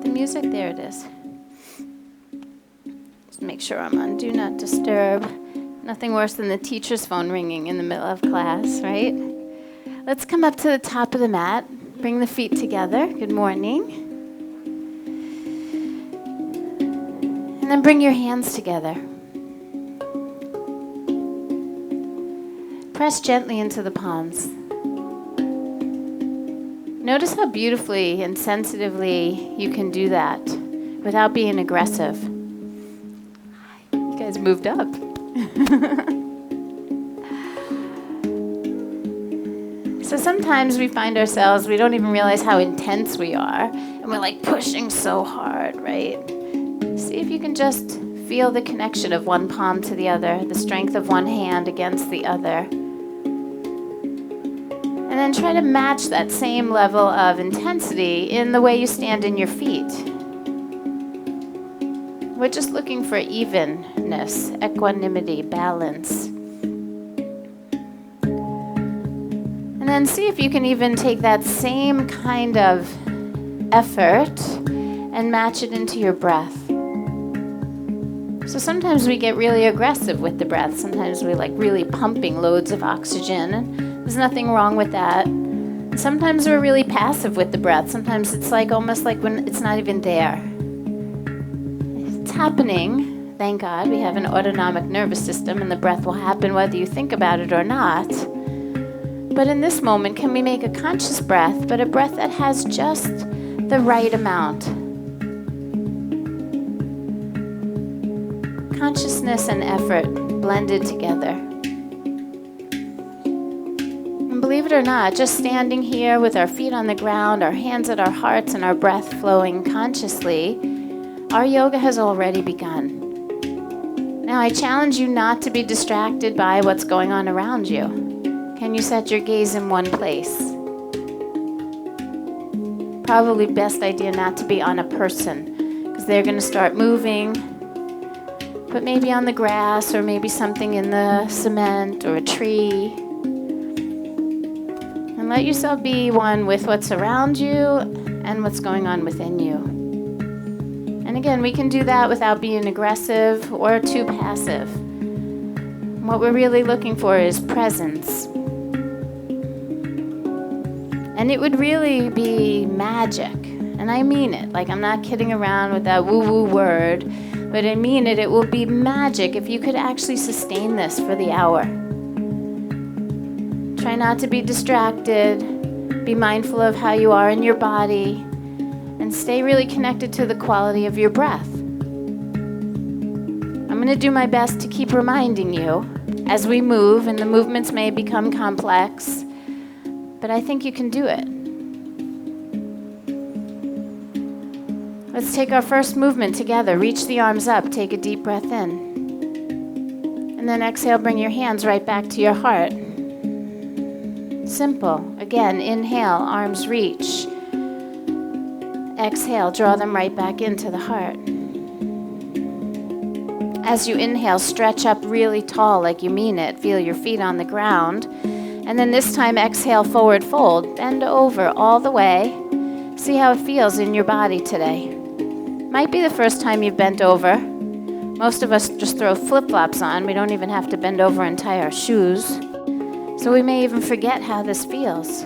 the music? There it is. Just make sure I'm on Do Not Disturb. Nothing worse than the teacher's phone ringing in the middle of class, right? Let's come up to the top of the mat. Bring the feet together. Good morning. And then bring your hands together. Press gently into the palms. Notice how beautifully and sensitively you can do that without being aggressive. You guys moved up. So sometimes we find ourselves, we don't even realize how intense we are, and we're like pushing so hard, right? See if you can just feel the connection of one palm to the other, the strength of one hand against the other. And then try to match that same level of intensity in the way you stand in your feet. We're just looking for evenness, equanimity, balance. And then see if you can even take that same kind of effort and match it into your breath. So sometimes we get really aggressive with the breath. Sometimes we like really pumping loads of oxygen, and there's nothing wrong with that. Sometimes we're really passive with the breath. Sometimes it's like almost like when it's not even there. It's happening. Thank God we have an autonomic nervous system, and the breath will happen whether you think about it or not. But in this moment, can we make a conscious breath, but a breath that has just the right amount? Consciousness and effort blended together. Believe it or not, just standing here with our feet on the ground, our hands at our hearts, and our breath flowing consciously, our yoga has already begun. Now, I challenge you not to be distracted by what's going on around you. Can you set your gaze in one place? Probably best idea not to be on a person, because they're going to start moving, but maybe on the grass, or maybe something in the cement, or a tree. Let yourself be one with what's around you and what's going on within you. And again, we can do that without being aggressive or too passive. What we're really looking for is presence. And it would really be magic. And I mean it. Like, I'm not kidding around with that woo-woo word, but I mean it. It will be magic if you could actually sustain this for the hour. Try not to be distracted. Be mindful of how you are in your body. And stay really connected to the quality of your breath. I'm going to do my best to keep reminding you as we move, and the movements may become complex, but I think you can do it. Let's take our first movement together. Reach the arms up. Take a deep breath in. And then exhale, bring your hands right back to your heart. Simple. Again, inhale, arms reach. Exhale, draw them right back into the heart. As you inhale, stretch up really tall like you mean it. Feel your feet on the ground. And then this time, exhale, forward fold. Bend over all the way. See how it feels in your body today. Might be the first time you've bent over. Most of us just throw flip-flops on. We don't even have to bend over and tie our shoes. So we may even forget how this feels.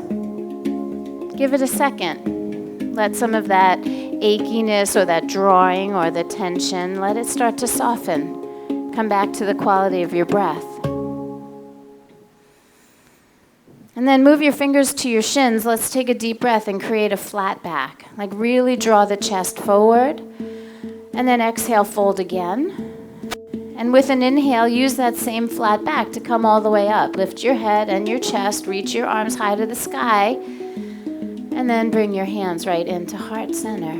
Give it a second. Let some of that achiness or that drawing or the tension, let it start to soften. Come back to the quality of your breath. And then move your fingers to your shins. Let's take a deep breath and create a flat back. Like really draw the chest forward. And then exhale, fold again. And with an inhale, use that same flat back to come all the way up. Lift your head and your chest, reach your arms high to the sky, and then bring your hands right into heart center.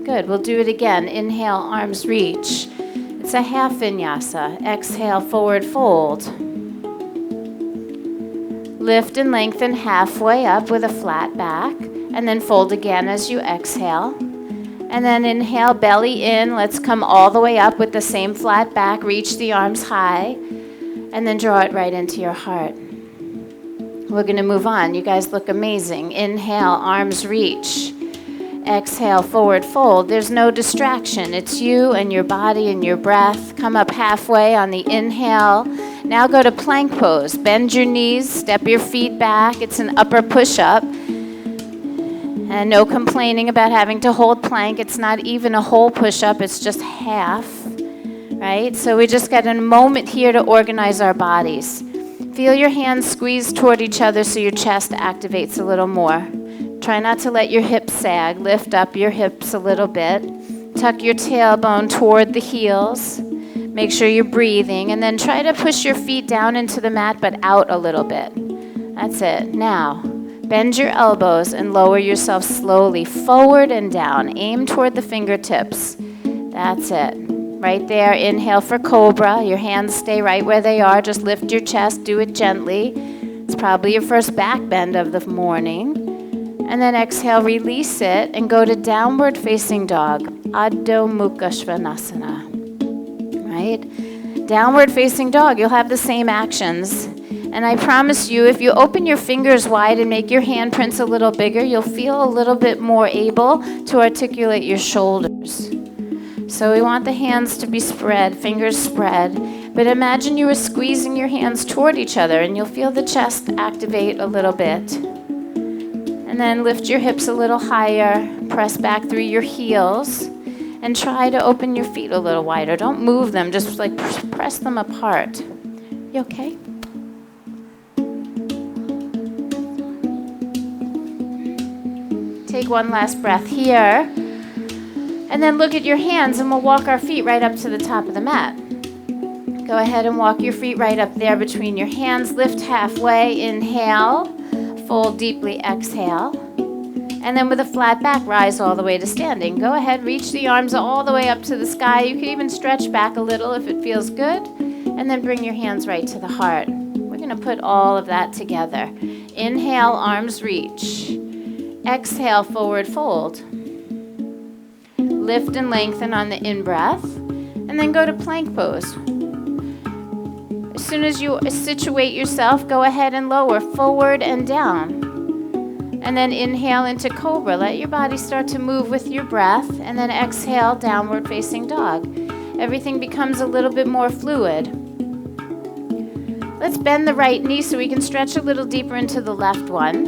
Good, we'll do it again. Inhale, arms reach. It's a half vinyasa. Exhale, forward fold. Lift and lengthen halfway up with a flat back, and then fold again as you exhale. And then inhale, belly in. Let's come all the way up with the same flat back. Reach the arms high. And then draw it right into your heart. We're going to move on. You guys look amazing. Inhale, arms reach. Exhale, forward fold. There's no distraction. It's you and your body and your breath. Come up halfway on the inhale. Now go to plank pose. Bend your knees, step your feet back. It's an upper push-up. And no complaining about having to hold plank. It's not even a whole push-up. It's just half, right? So we just got a moment here to organize our bodies. Feel your hands squeeze toward each other so your chest activates a little more. Try not to let your hips sag. Lift up your hips a little bit. Tuck your tailbone toward the heels. Make sure you're breathing. And then try to push your feet down into the mat, but out a little bit. That's it. Now, bend your elbows and lower yourself slowly forward and down. Aim toward the fingertips. That's it. Right there. Inhale for cobra. Your hands stay right where they are. Just lift your chest. Do it gently. It's probably your first back bend of the morning. And then exhale, release it, and go to downward facing dog. Adho Mukha Svanasana. Right? Downward facing dog, you'll have the same actions. And I promise you, if you open your fingers wide and make your handprints a little bigger, you'll feel a little bit more able to articulate your shoulders. So we want the hands to be spread, fingers spread. But imagine you were squeezing your hands toward each other, and you'll feel the chest activate a little bit. And then lift your hips a little higher, press back through your heels, and try to open your feet a little wider. Don't move them, just like press them apart. You okay? Take one last breath here. And then look at your hands, and we'll walk our feet right up to the top of the mat. Go ahead and walk your feet right up there between your hands. Lift halfway, inhale. Fold deeply, exhale. And then with a flat back, rise all the way to standing. Go ahead, reach the arms all the way up to the sky. You can even stretch back a little if it feels good. And then bring your hands right to the heart. We're going to put all of that together. Inhale, arms reach. Exhale, forward fold. Lift and lengthen on the in-breath. And then go to plank pose. As soon as you situate yourself, go ahead and lower forward and down. And then inhale into cobra. Let your body start to move with your breath. And then exhale, downward facing dog. Everything becomes a little bit more fluid. Let's bend the right knee so we can stretch a little deeper into the left one.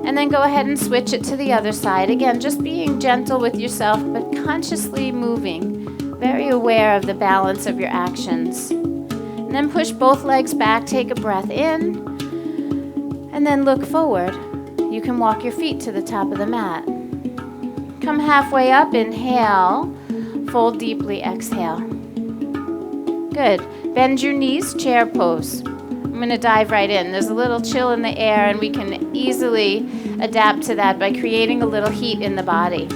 And then go ahead and switch it to the other side. Again, just being gentle with yourself, but consciously moving. Very aware of the balance of your actions. And then push both legs back, take a breath in, and then look forward. You can walk your feet to the top of the mat. Come halfway up, inhale, fold deeply, exhale. Good. Bend your knees, chair pose. I'm going to dive right in. There's a little chill in the air, and we can easily adapt to that by creating a little heat in the body.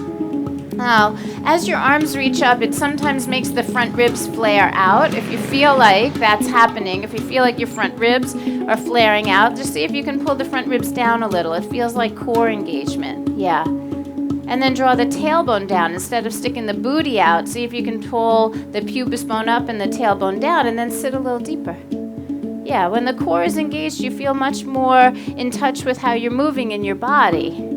Now, as your arms reach up, it sometimes makes the front ribs flare out. If you feel like that's happening, if you feel like your front ribs are flaring out, just see if you can pull the front ribs down a little. It feels like core engagement. Yeah. And then draw the tailbone down. Instead of sticking the booty out, see if you can pull the pubis bone up and the tailbone down, and then sit a little deeper. Yeah, when the core is engaged, you feel much more in touch with how you're moving in your body.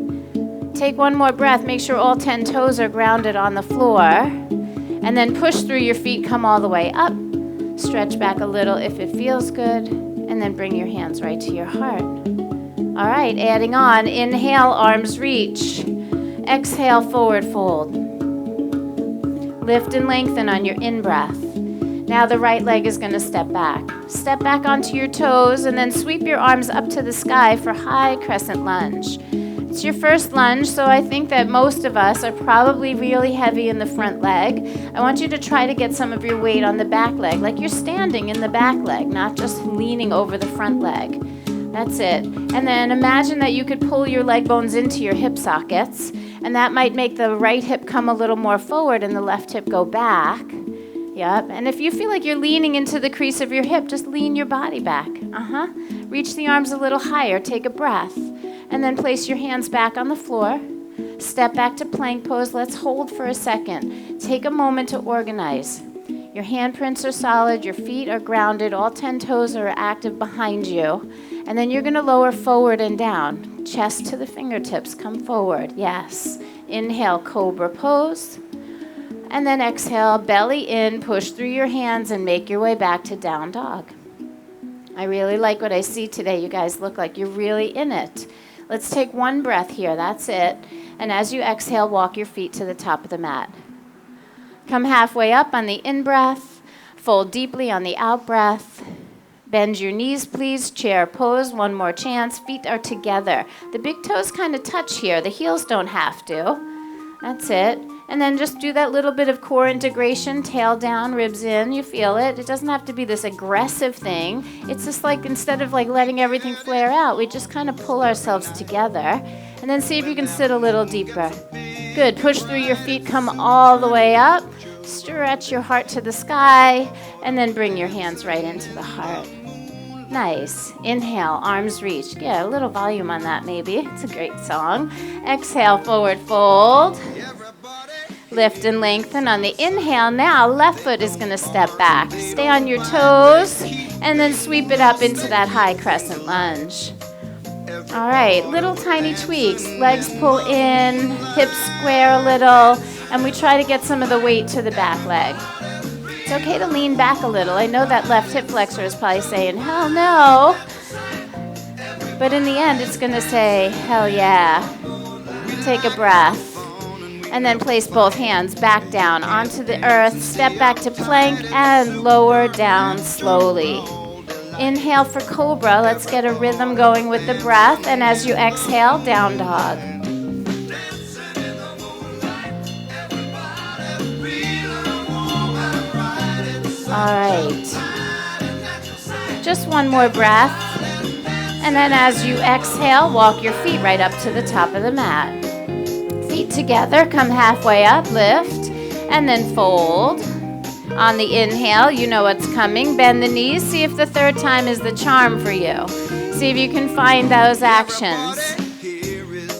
Take one more breath. Make sure all 10 toes are grounded on the floor. And then push through your feet. Come all the way up. Stretch back a little if it feels good. And then bring your hands right to your heart. All right, adding on. Inhale, arms reach. Exhale, forward fold. Lift and lengthen on your in-breath. Now the right leg is going to step back. Step back onto your toes and then sweep your arms up to the sky for high crescent lunge. It's your first lunge, so I think that most of us are probably really heavy in the front leg. I want you to try to get some of your weight on the back leg, like you're standing in the back leg, not just leaning over the front leg. That's it. And then imagine that you could pull your leg bones into your hip sockets, and that might make the right hip come a little more forward and the left hip go back. Yep. And if you feel like you're leaning into the crease of your hip, just lean your body back. Reach the arms a little higher. Take a breath. And then place your hands back on the floor. Step back to plank pose. Let's hold for a second. Take a moment to organize. Your handprints are solid. Your feet are grounded. All 10 toes are active behind you. And then you're going to lower forward and down. chest to the fingertips. Come forward. Yes. Inhale, cobra pose. And then exhale, belly in, push through your hands and make your way back to down dog. I really like what I see today. You guys look like you're really in it. Let's take one breath here. That's it. And as you exhale, walk your feet to the top of the mat. Come halfway up on the in-breath. Fold deeply on the out-breath. Bend your knees, please. Chair pose. One more chance. Feet are together. The big toes kind of touch here. The heels don't have to. That's it. And then just do that little bit of core integration. Tail down, ribs in. You feel it. It doesn't have to be this aggressive thing. It's just like instead of like letting everything flare out, we just kind of pull ourselves together. And then see if you can sit a little deeper. Good. Push through your feet. Come all the way up. Stretch your heart to the sky. And then bring your hands right into the heart. Nice. Inhale, arms reach. Yeah, a little volume on that maybe. It's a great song. Exhale, forward fold. Lift and lengthen on the inhale. Now, left foot is going to step back. Stay on your toes and then sweep it up into that high crescent lunge. All right, little tiny tweaks. Legs pull in, hips square a little, and we try to get some of the weight to the back leg. It's okay to lean back a little. I know that left hip flexor is probably saying, hell no. But in the end, it's going to say, hell yeah. Take a breath. And then place both hands back down onto the earth. Step back to plank and lower down slowly. Inhale for cobra. Let's get a rhythm going with the breath. And as you exhale, down dog. All right. Just one more breath. And then as you exhale, walk your feet right up to the top of the mat. Feet together, come halfway up, lift, and then fold. On the inhale, you know what's coming. Bend the knees. See if the third time is the charm for you. See if you can find those actions.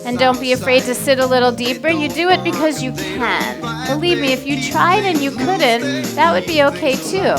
And don't be afraid to sit a little deeper. You do it because you can. Believe me, if you tried and you couldn't, that would be okay too.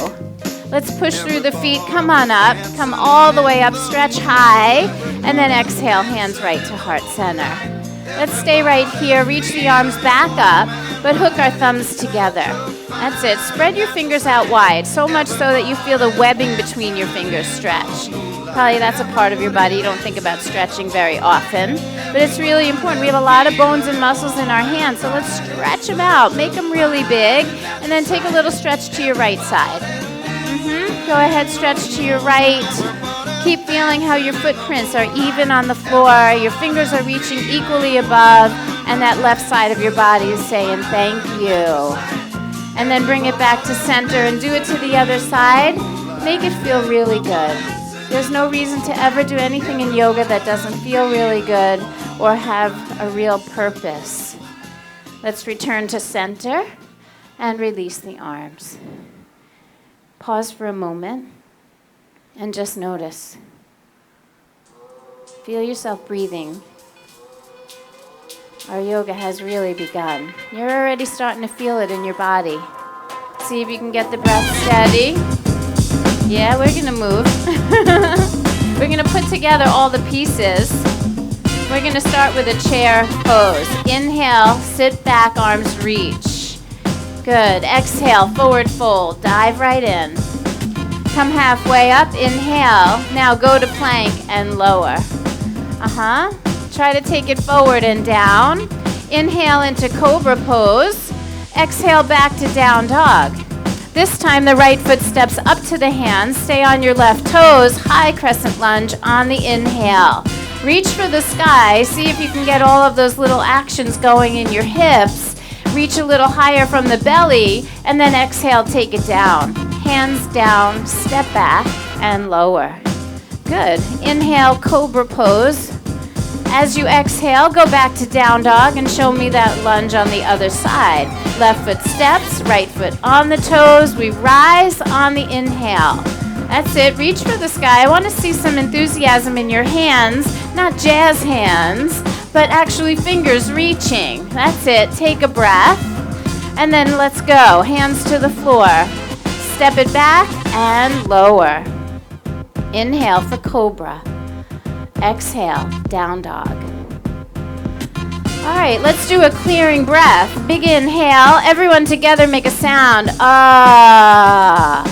Let's push through the feet. Come on up. Come all the way up. Stretch high. And then exhale, hands right to heart center. Let's stay right here. Reach the arms back up, but hook our thumbs together. That's it. Spread your fingers out wide, so much so that you feel the webbing between your fingers stretch. Probably that's a part of your body you don't think about stretching very often, but it's really important. We have a lot of bones and muscles in our hands, so let's stretch them out. Make them really big, and then take a little stretch to your right side. Go ahead, stretch to your right. Keep feeling how your footprints are even on the floor. Your fingers are reaching equally above, and that left side of your body is saying thank you. And then bring it back to center and do it to the other side. Make it feel really good. There's no reason to ever do anything in yoga that doesn't feel really good or have a real purpose. Let's return to center and release the arms. Pause for a moment and just notice. Feel yourself breathing. Our yoga has really begun. You're already starting to feel it in your body. See if you can get the breath steady. Yeah, we're gonna move. We're gonna put together all the pieces. We're gonna start with a chair pose. Inhale, sit back, arms reach. Good. Exhale, forward fold. Dive right in. Come halfway up. Inhale. Now go to plank and lower. Try to take it forward and down. Inhale into cobra pose. Exhale back to down dog. This time the right foot steps up to the hands. Stay on your left toes. High crescent lunge on the inhale. Reach for the sky. See if you can get all of those little actions going in your hips. Reach a little higher from the belly. And then exhale, take it down. Hands down, step back, and lower. Good. Inhale, cobra pose. As you exhale, go back to down dog and show me that lunge on the other side. Left foot steps, right foot on the toes. We rise on the inhale. That's it. Reach for the sky. I want to see some enthusiasm in your hands, not jazz hands, but actually fingers reaching. That's it. Take a breath. And then let's go. Hands to the floor. Step it back and lower. Inhale for cobra. Exhale, down dog. All right, let's do a clearing breath. Big inhale. Everyone together make a sound. Ah.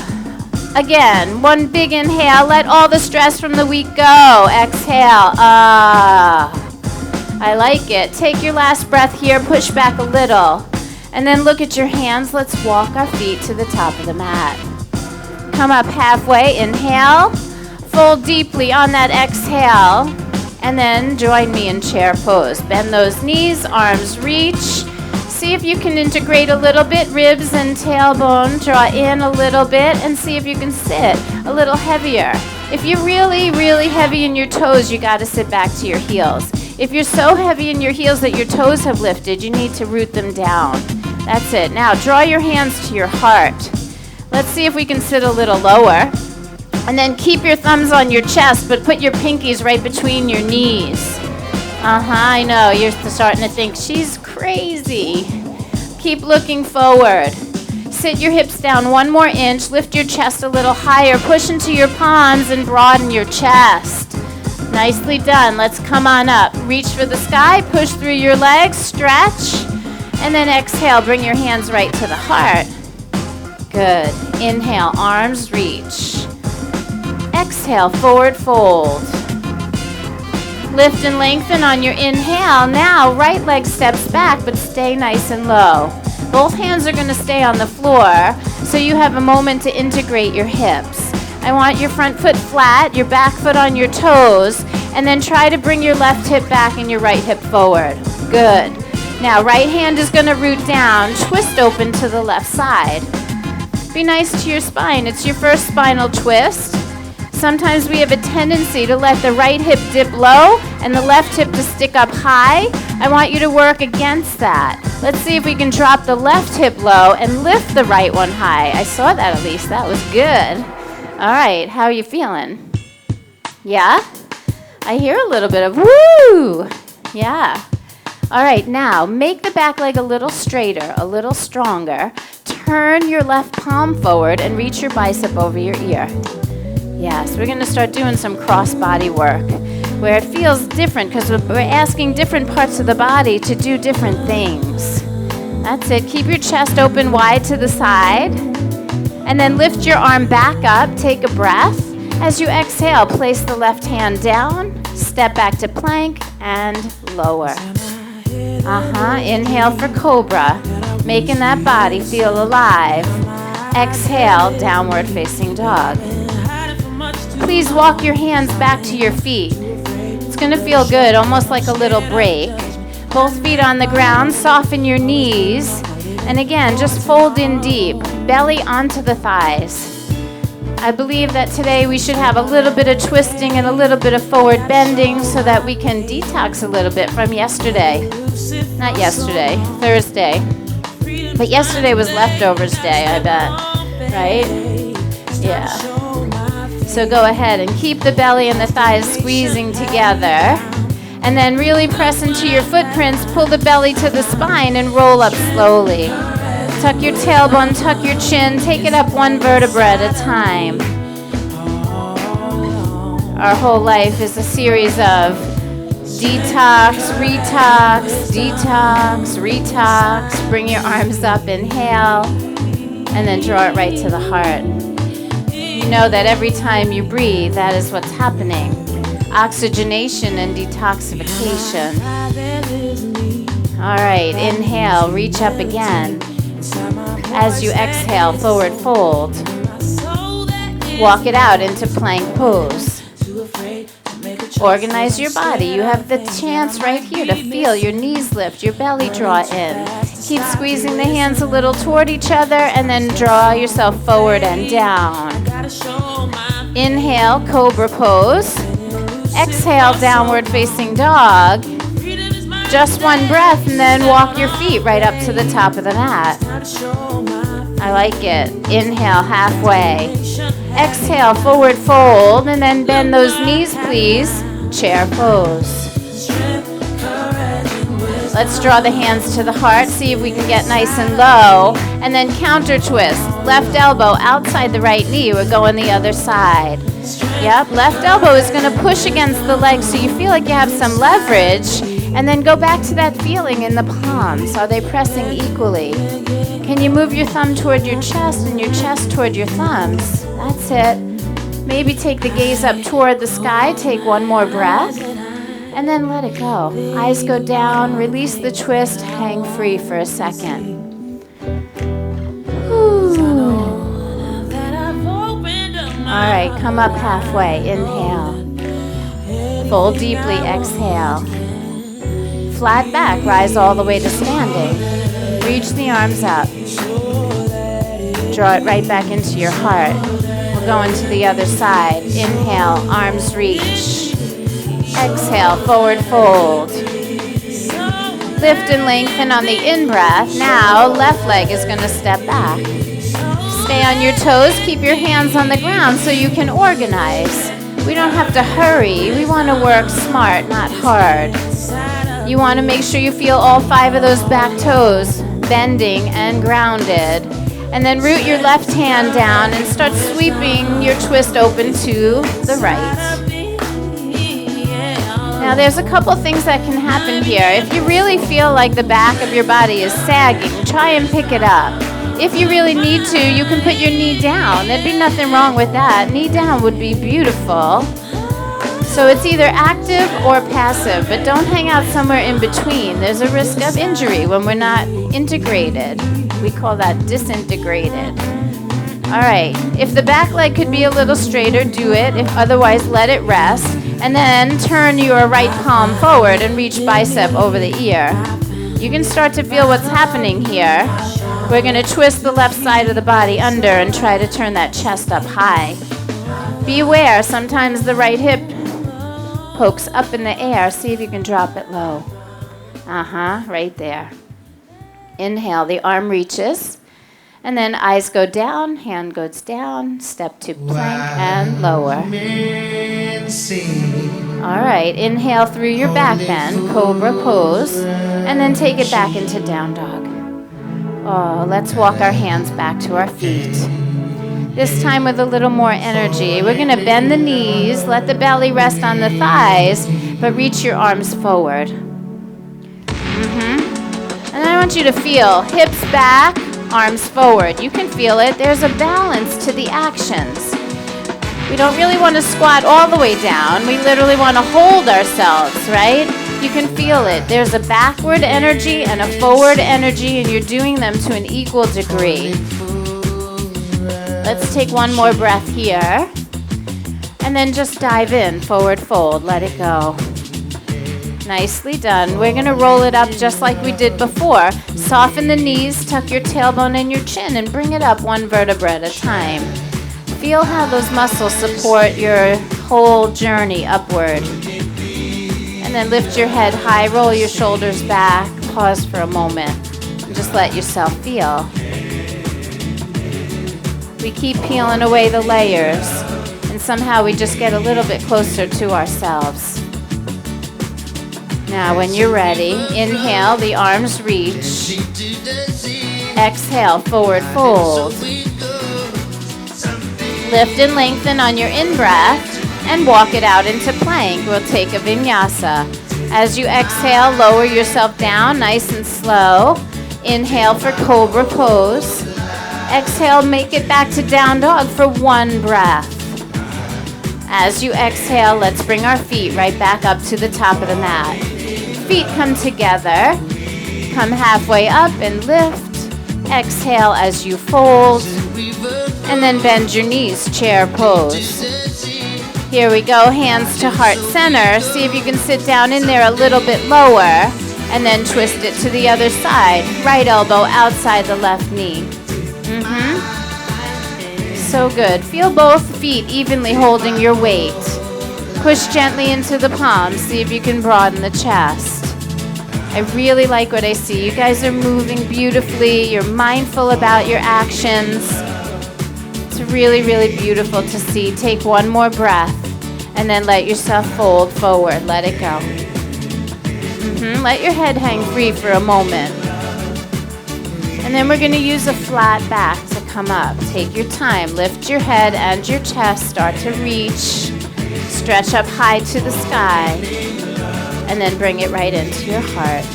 Again, one big inhale. Let all the stress from the week go. Exhale. Ah. I like it. Take your last breath here. Push back a little. And then look at your hands. Let's walk our feet to the top of the mat. Come up halfway. Inhale. Fold deeply on that exhale. And then join me in chair pose. Bend those knees, arms reach. See if you can integrate a little bit, ribs and tailbone. Draw in a little bit and see if you can sit a little heavier. If you're really, really heavy in your toes, you got to sit back to your heels. If you're so heavy in your heels that your toes have lifted, you need to root them down. That's it. Now draw your hands to your heart. Let's see if we can sit a little lower. And then keep your thumbs on your chest, but put your pinkies right between your knees. I know, you're starting to think, she's crazy. Keep looking forward. Sit your hips down 1 more inch, lift your chest a little higher, push into your palms and broaden your chest. Nicely done. Let's come on up. Reach for the sky, push through your legs, stretch, and then exhale, bring your hands right to the heart. Good. Inhale, arms reach. Exhale, forward fold. Lift and lengthen on your inhale. Now, right leg steps back, but stay nice and low. Both hands are going to stay on the floor, so you have a moment to integrate your hips. I want your front foot flat, your back foot on your toes, and then try to bring your left hip back and your right hip forward. Good. Now, right hand is going to root down, twist open to the left side. Be nice to your spine. It's your first spinal twist. Sometimes we have a tendency to let the right hip dip low and the left hip to stick up high. I want you to work against that. Let's see if we can drop the left hip low and lift the right one high. I saw that at least. That was good. All right, how are you feeling? Yeah? I hear a little bit of woo! Yeah. All right, now make the back leg a little straighter, a little stronger. Turn your left palm forward and reach your bicep over your ear. Yes, we're going to start doing some cross-body work where it feels different because we're asking different parts of the body to do different things. That's it. Keep your chest open wide to the side and then lift your arm back up. Take a breath. As you exhale, place the left hand down, step back to plank and lower. Inhale for cobra, making that body feel alive. Exhale, downward facing dog. Please walk your hands back to your feet. It's going to feel good, almost like a little break. Both feet on the ground, soften your knees. And again, just fold in deep, belly onto the thighs. I believe that today we should have a little bit of twisting and a little bit of forward bending so that we can detox a little bit from yesterday. Not yesterday, Thursday. But yesterday was leftovers day, I bet. Right? Yeah. So go ahead and keep the belly and the thighs squeezing together. And then really press into your footprints, pull the belly to the spine and roll up slowly. Tuck your tailbone, tuck your chin, take it up 1 vertebra at a time. Our whole life is a series of detox, retox, detox, retox. Bring your arms up, inhale, and then draw it right to the heart. You know that every time you breathe, that is what's happening. Oxygenation and detoxification. All right, inhale, reach up again. As you exhale, forward fold. Walk it out into plank pose. Organize your body. You have the chance right here to feel your knees lift, your belly draw in. Keep squeezing the hands a little toward each other and then draw yourself forward and down. Inhale, cobra pose. Exhale, downward facing dog. Just 1 breath and then walk your feet right up to the top of the mat. I like it. Inhale, halfway. Exhale, forward fold, and then bend those knees, please. Chair pose. Let's draw the hands to the heart, see if we can get nice and low, and then counter twist. left elbow outside the right knee. We're going the other side. Yep, left elbow is going to push against the leg so you feel like you have some leverage. And then go back to that feeling in the palms. Are they pressing equally? Can you move your thumb toward your chest and your chest toward your thumbs? That's it. Maybe take the gaze up toward the sky. Take one more breath. And then let it go. Eyes go down. Release the twist. Hang free for a second. All right, come up halfway. Inhale. Fold deeply. Exhale. Flat back. Rise all the way to standing. Reach the arms up. Draw it right back into your heart. We'll go into the other side. Inhale. Arms reach. Exhale. Forward fold. Lift and lengthen on the in-breath. Now, left leg is going to step back. Stay on your toes. Keep your hands on the ground so you can organize. We don't have to hurry. We want to work smart, not hard. You want to make sure you feel all 5 of those back toes bending and grounded. And then root your left hand down and start sweeping your twist open to the right. Now there's a couple things that can happen here. If you really feel like the back of your body is sagging, try and pick it up. If you really need to, you can put your knee down. There'd be nothing wrong with that. Knee down would be beautiful. So it's either active or passive, but don't hang out somewhere in between. There's a risk of injury when we're not integrated. We call that disintegrated. All right, if the back leg could be a little straighter, do it. If otherwise, let it rest. And then turn your right palm forward and reach bicep over the ear. You can start to feel what's happening here. We're going to twist the left side of the body under and try to turn that chest up high. Be aware, sometimes the right hip pokes up in the air. See if you can drop it low. Right there. Inhale, the arm reaches. And then eyes go down, hand goes down, step to plank and lower. All right, inhale through your back bend, cobra pose, and then take it back into down dog. Oh, let's walk our hands back to our feet. This time with a little more energy. We're going to bend the knees, let the belly rest on the thighs, but reach your arms forward. And I want you to feel hips back, arms forward. You can feel it. There's a balance to the actions. We don't really want to squat all the way down. We literally want to hold ourselves, right? You can feel it. There's a backward energy and a forward energy, and you're doing them to an equal degree. Let's take one more breath here. And then just dive in, forward fold, let it go. Nicely done. We're going to roll it up just like we did before. Soften the knees, tuck your tailbone and your chin, and bring it up one vertebra at a time. Feel how those muscles support your whole journey upward. And then lift your head high, roll your shoulders back, pause for a moment, and just let yourself feel. We keep peeling away the layers, and somehow we just get a little bit closer to ourselves. Now, when you're ready, inhale, the arms reach. Exhale, forward fold. Lift and lengthen on your in-breath and walk it out into plank. We'll take a vinyasa. As you exhale, lower yourself down nice and slow. Inhale for cobra pose. Exhale, make it back to down dog for one breath. As you exhale, let's bring our feet right back up to the top of the mat. Feet come together. Come halfway up and lift. Exhale as you fold. And then bend your knees, chair pose. Here we go, hands to heart center. See if you can sit down in there a little bit lower. And then twist it to the other side. Right elbow outside the left knee. So good. Feel both feet evenly holding your weight. Push gently into the palms. See if you can broaden the chest. I really like what I see. You guys are moving beautifully. You're mindful about your actions. It's really, really beautiful to see. Take one more breath and then let yourself fold forward. Let it go. Let your head hang free for a moment. And then we're going to use a flat back to come up. Take your time. Lift your head and your chest. Start to reach. Stretch up high to the sky. And then bring it right into your heart.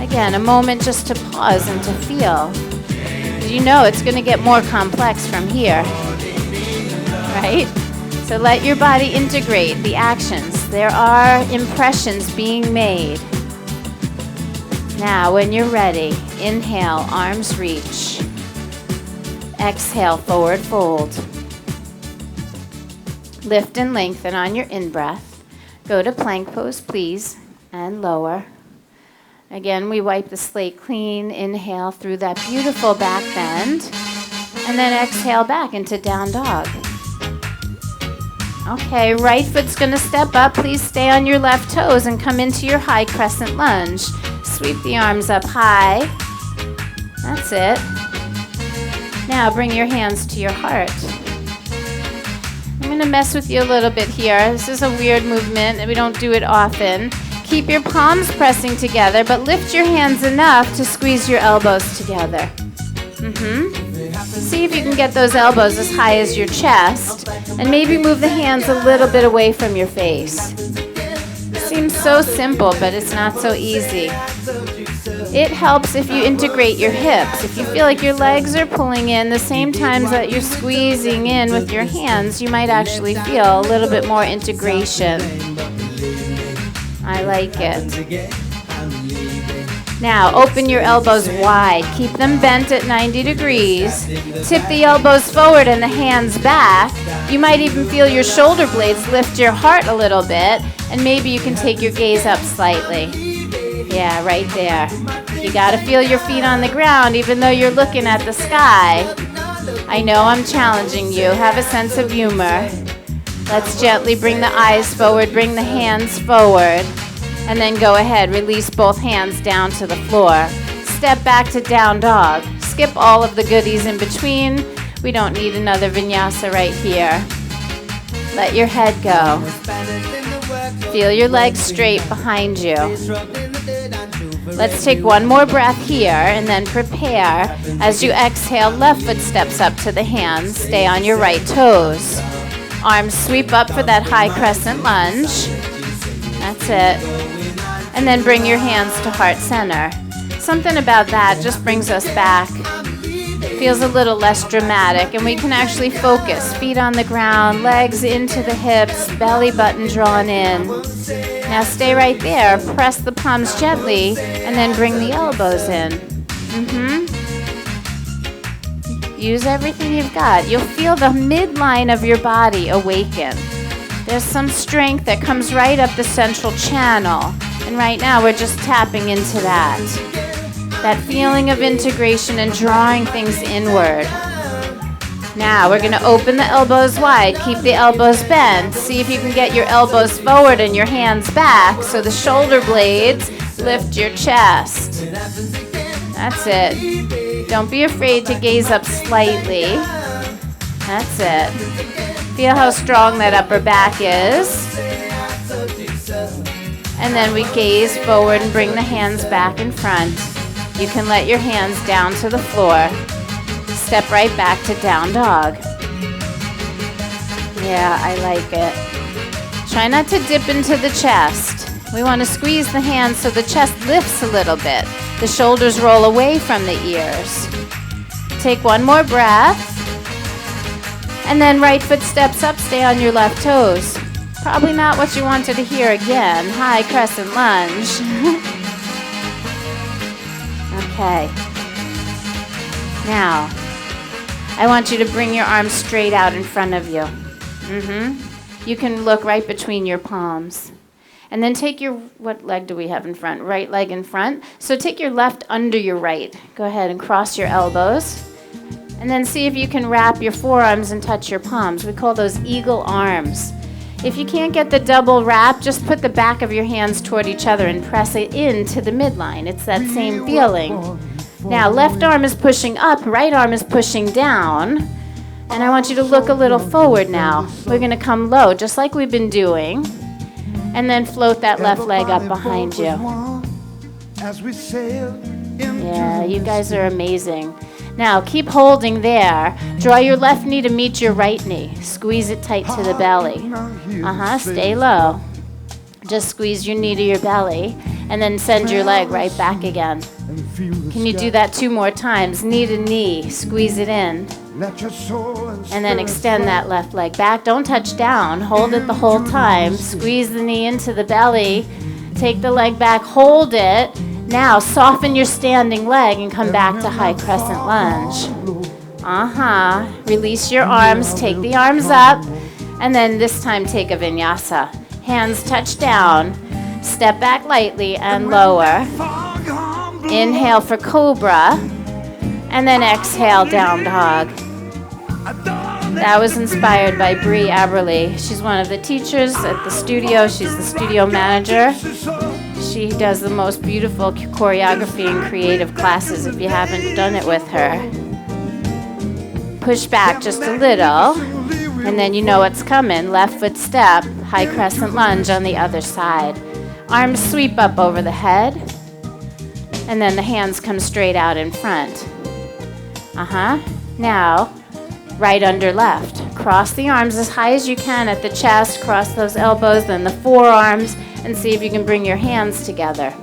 Again, a moment just to pause and to feel. You know it's going to get more complex from here. Right? So let your body integrate the actions. There are impressions being made. Now, when you're ready, inhale, arms reach. Exhale, forward fold. Lift and lengthen on your in-breath. Go to plank pose, please, and lower. Again, we wipe the slate clean. Inhale through that beautiful back bend. And then exhale back into down dog. Okay, right foot's going to step up. Please stay on your left toes and come into your high crescent lunge. Sweep the arms up high. That's it. Now bring your hands to your heart. I'm going to mess with you a little bit here. This is a weird movement and we don't do it often. Keep your palms pressing together, but lift your hands enough to squeeze your elbows together. See if you can get those elbows as high as your chest, and maybe move the hands a little bit away from your face. Seems so simple, but it's not so easy. It helps if you integrate your hips. If you feel like your legs are pulling in the same times that you're squeezing in with your hands, you might actually feel a little bit more integration. I like it. Now, open your elbows wide. Keep them bent at 90 degrees. Tip the elbows forward and the hands back. You might even feel your shoulder blades lift your heart a little bit, and maybe you can take your gaze up slightly. Yeah, right there. You gotta feel your feet on the ground even though you're looking at the sky. I know I'm challenging you. Have a sense of humor. Let's gently bring the eyes forward, bring the hands forward. And then go ahead, release both hands down to the floor. Step back to down dog. Skip all of the goodies in between. We don't need another vinyasa right here. Let your head go. Feel your legs straight behind you. Let's take one more breath here and then prepare. As you exhale, left foot steps up to the hands. Stay on your right toes. Arms sweep up for that high crescent lunge. That's it. And then bring your hands to heart center. Something about that just brings us back. Feels a little less dramatic, and we can actually focus. Feet on the ground, legs into the hips, belly button drawn in. Now stay right there. Press the palms gently, and then bring the elbows in. Use everything you've got. You'll feel the midline of your body awaken. There's some strength that comes right up the central channel. And right now we're just tapping into that. That feeling of integration and drawing things inward. Now we're going to open the elbows wide. Keep the elbows bent. See if you can get your elbows forward and your hands back so the shoulder blades lift your chest. That's it. Don't be afraid to gaze up slightly. That's it. Feel how strong that upper back is. And then we gaze forward and bring the hands back in front. You can let your hands down to the floor. Step right back to down dog. Yeah, I like it. Try not to dip into the chest. We want to squeeze the hands so the chest lifts a little bit. The shoulders roll away from the ears. Take one more breath. And then right foot steps up, stay on your left toes. Probably not what you wanted to hear again. High crescent lunge. Okay. Now, I want you to bring your arms straight out in front of you. You can look right between your palms. And then take your, what leg do we have in front? Right leg in front. So take your left under your right. Go ahead and cross your elbows. And then see if you can wrap your forearms and touch your palms. We call those eagle arms. If you can't get the double wrap, just put the back of your hands toward each other and press it into the midline. It's that same feeling. Now, left arm is pushing up, right arm is pushing down. And I want you to look a little forward now. We're going to come low, just like we've been doing. And then float that left leg up behind you. As we sail Yeah, you guys are amazing. Now, keep holding there. Draw your left knee to meet your right knee. Squeeze it tight to the belly. Stay low. Just squeeze your knee to your belly, and then send your leg right back again. Can you do that 2 more times? Knee to knee, squeeze it in. And then extend that left leg back. Don't touch down. Hold it the whole time. Squeeze the knee into the belly. Take the leg back. Hold it. Now soften your standing leg and come back to high crescent lunge. Release your arms. Take the arms up. And then this time take a vinyasa. Hands touch down. Step back lightly and lower. Inhale for cobra. And then exhale, down dog. That was inspired by Bree Aberley. She's one of the teachers at the studio. She's the studio manager. She does the most beautiful choreography and creative classes if you haven't done it with her. Push back just a little, and then you know what's coming. Left foot step, high crescent lunge on the other side. Arms sweep up over the head, and then the hands come straight out in front. Now, right under left. Cross the arms as high as you can at the chest. Cross those elbows, then the forearms, and see if you can bring your hands together.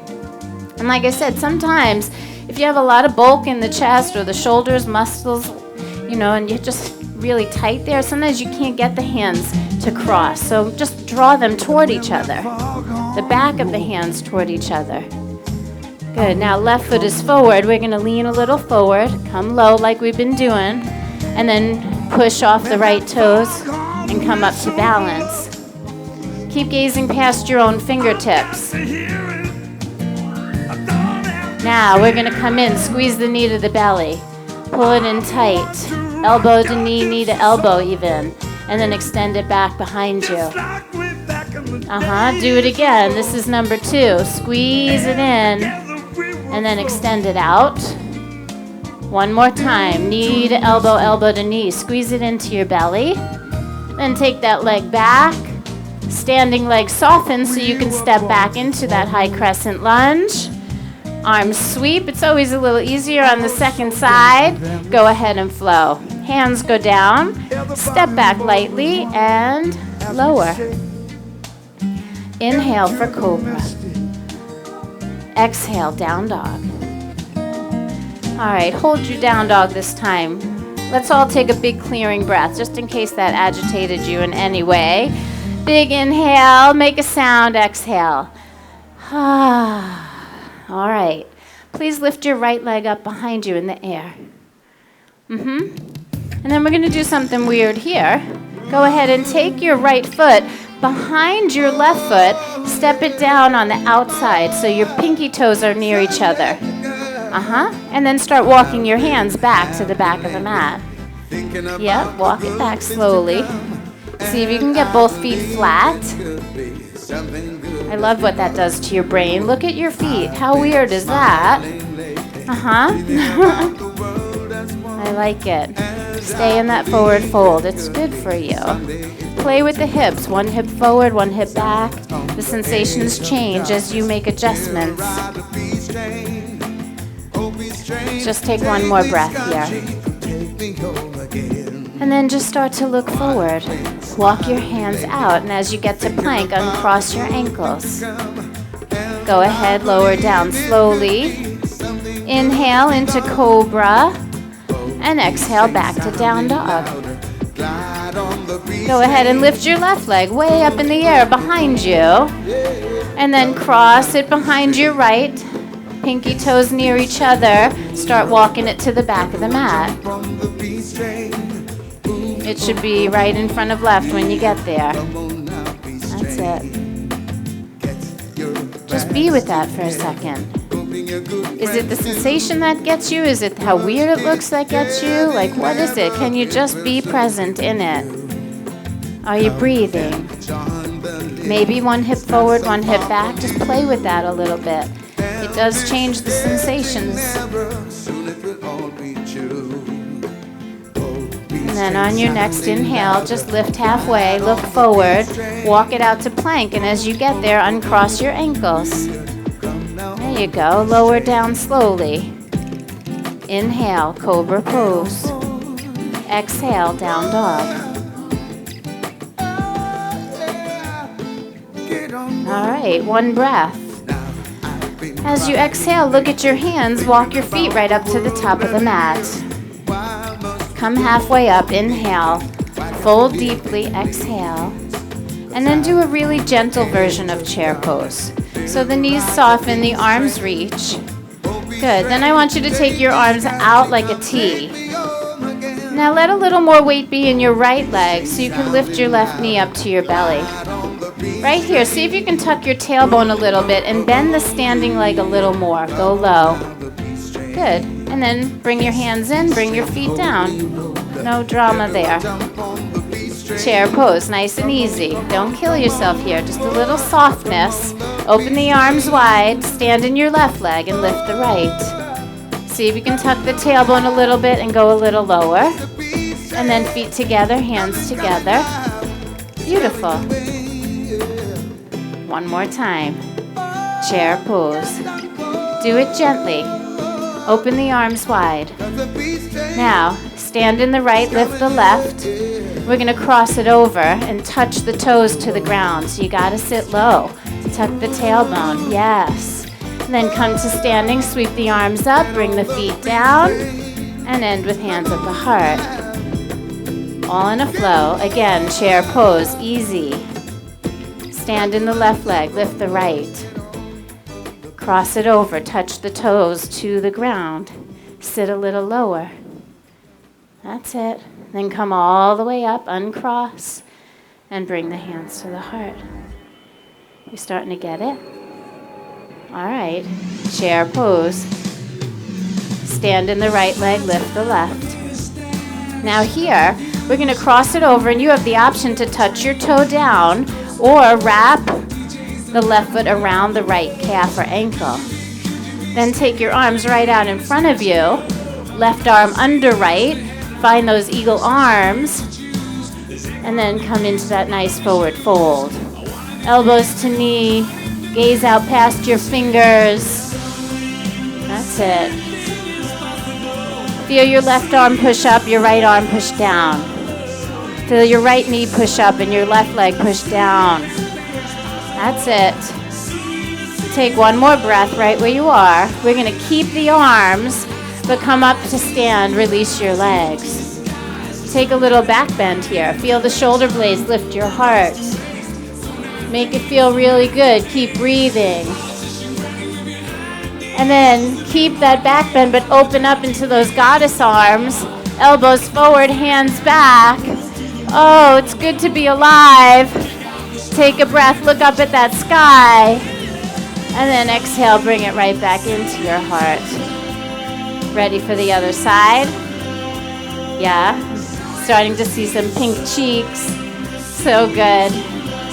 And like I said, sometimes if you have a lot of bulk in the chest or the shoulders, muscles, and you're just really tight there, sometimes you can't get the hands to cross. So just draw them toward each other. The back of the hands toward each other. Good. Now left foot is forward. We're going to lean a little forward, come low like we've been doing, and then push off the right toes and come up to balance. Keep gazing past your own fingertips. Now we're going to come in, squeeze the knee to the belly, pull it in tight, elbow to knee, knee to elbow even, and then extend it back behind you. Do it again. This is number 2. Squeeze it in, and then extend it out. One more time, knee to elbow, elbow to knee. Squeeze it into your belly. Then take that leg back. Standing leg soften so you can step back into that high crescent lunge. Arms sweep. It's always a little easier on the second side. Go ahead and flow. Hands go down. Step back lightly and lower. Inhale for cobra. Exhale, down dog. All right, hold your down dog this time. Let's all take a big clearing breath, just in case that agitated you in any way. Big inhale, make a sound, exhale. All right. Please lift your right leg up behind you in the air. And then we're going to do something weird here. Go ahead and take your right foot behind your left foot. Step it down on the outside so your pinky toes are near each other. And then start walking your hands back to the back of the mat. Yep, walk it back slowly. See if you can get both feet flat. I love what that does to your brain. Look at your feet. How weird is that? I like it. Stay in that forward fold. It's good for you. Play with the hips. One hip forward, one hip back. The sensations change as you make adjustments. Just take one more breath here. And then just start to look forward. Walk your hands out, and as you get to plank, uncross your ankles. Go ahead, lower down slowly. Inhale into cobra, and exhale back to down dog. Go ahead and lift your left leg way up in the air behind you, and then cross it behind your right. Pinky toes near each other. Start walking it to the back of the mat. It should be right in front of left when you get there. That's it. Just be with that for a second. Is it the sensation that gets you? Is it how weird it looks that gets you? Like, what is it? Can you just be present in it? Are you breathing? Maybe one hip forward, one hip back. Just play with that a little bit. It does change the sensations. And then on your next inhale, just lift halfway, look forward, walk it out to plank, and as you get there, uncross your ankles. There There you go. Lower down slowly. Inhale, cobra pose. Exhale, down dog. All right, one breath. As you exhale, look at your hands. Walk your feet right up to the top of the mat. Come halfway up. Inhale. Fold deeply. Exhale. And then do a really gentle version of chair pose. So the knees soften, the arms reach. Good. Then I want you to take your arms out like a T. Now let a little more weight be in your right leg so you can lift your left knee up to your belly. Right here, see if you can tuck your tailbone a little bit and bend the standing leg a little more. Go low. Good. And then bring your hands in, bring your feet down. No drama there. Chair pose, nice and easy. Don't kill yourself here, just a little softness. Open the arms wide, stand in your left leg and lift the right. See if you can tuck the tailbone a little bit and go a little lower. And then feet together, hands together. Beautiful. One more time. Chair pose. Do it gently. Open the arms wide. Now, stand in the right, lift the left. We're going to cross it over and touch the toes to the ground. So you got to sit low. Tuck the tailbone. Yes. And then come to standing, sweep the arms up, bring the feet down, and end with hands at the heart. All in a flow. Again, chair pose, easy. Stand in the left leg, lift the right. Cross it over, touch the toes to the ground. Sit a little lower. That's it. Then come all the way up, uncross, and bring the hands to the heart. You starting to get it? All right. Chair pose. Stand in the right leg, lift the left. Now here, we're going to cross it over, and you have the option to touch your toe down or wrap the left foot around the right calf or ankle. Then take your arms right out in front of you. Left arm under right. Find those eagle arms. And then come into that nice forward fold. Elbows to knee. Gaze out past your fingers. That's it. Feel your left arm push up, your right arm push down. Feel your right knee push up and your left leg push down. That's it. Take one more breath right where you are. We're going to keep the arms, but come up to stand. Release your legs. Take a little back bend here. Feel the shoulder blades lift your heart. Make it feel really good. Keep breathing. And then keep that back bend, but open up into those goddess arms. Elbows forward, hands back. Oh, it's good to be alive. Take a breath, look up at that sky. And then exhale, bring it right back into your heart. Ready for the other side? Yeah. Starting to see some pink cheeks. So good.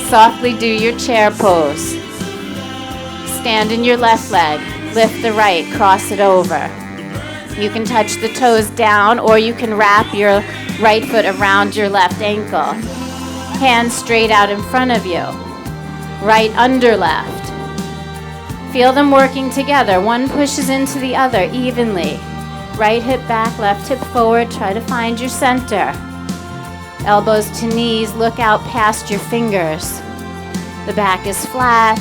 Softly do your chair pose. Stand in your left leg. Lift the right, cross it over. You can touch the toes down, or you can wrap your right foot around your left ankle. Hands straight out in front of you. Right under left. Feel them working together. One pushes into the other evenly. Right hip back, left hip forward. Try to find your center. Elbows to knees. Look out past your fingers. The back is flat.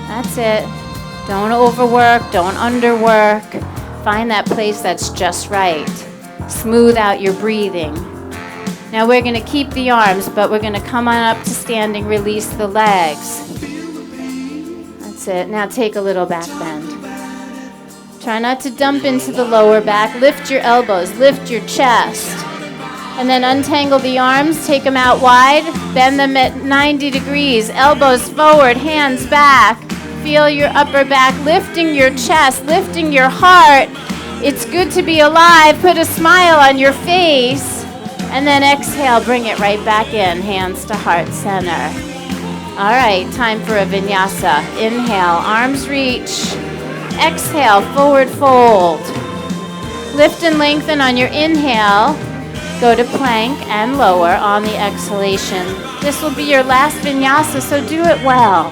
That's it. Don't overwork. Don't underwork. Find that place that's just right. Smooth out your breathing. Now we're going to keep the arms, but we're going to come on up to standing, release the legs. That's it. Now take a little back bend. Try not to dump into the lower back. Lift your elbows, lift your chest. And then untangle the arms, take them out wide, bend them at 90 degrees, elbows forward, hands back. Feel your upper back lifting your chest, lifting your heart. It's good to be alive. Put a smile on your face. And then exhale, bring it right back in, hands to heart center. All right, time for a vinyasa. Inhale, arms reach. Exhale, forward fold. Lift and lengthen on your inhale. Go to plank and lower on the exhalation. This will be your last vinyasa, so do it well.